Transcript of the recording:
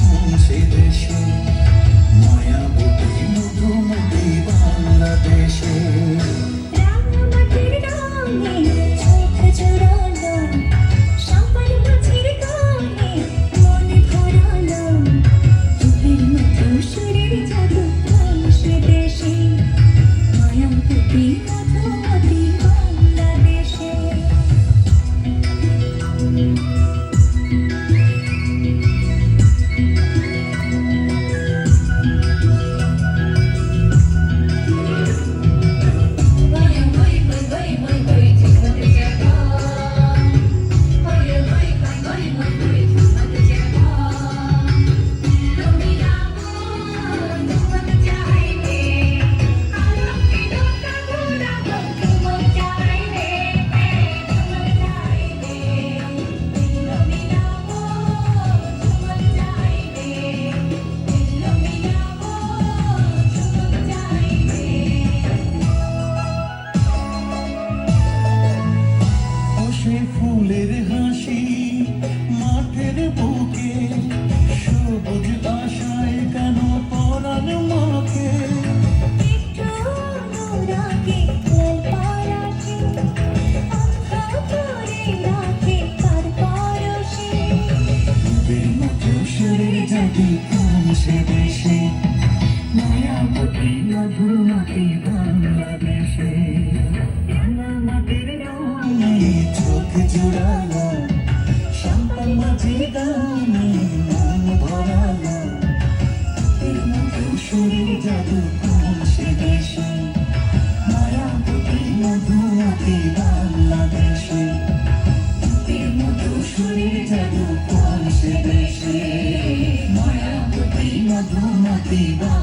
কোন সে দেশে, মায়াবতী মধুমতি বাংলাদেশে। রাঙামাটির রঙে চোখ জোড়ালো, সবার মাঝের গানে মনে ভরালো, তোদের মতো সুরের জাদু কোন সে দেশে, মায়াবতী মধুমতি বাংলাদেশে। ফুলের হাসি মাঠের বুকে, সবুজ আশায় কেন পরাণ মাখে। একটু অনুরাগে লালপাড়াকে অন্ধ করে রাখে তার পরশে। তোদের মতো সুরের জাদু কোন সে দেশে, মায়াবতী মধুমতি বাংলাদেশে। রাঙামাটির রঙে চোখ জোড়ালো, সবার মাঝে গানে মন ভরালো, তোদের মতো সুরের জাদু কোন সে দেশে, মায়াবতী মধুমতি বাংলাদেশে। তোদের মতো সুরের জাদু কোন সে দেশে, মায়াবতী মধুমতি বাংলাদেশে।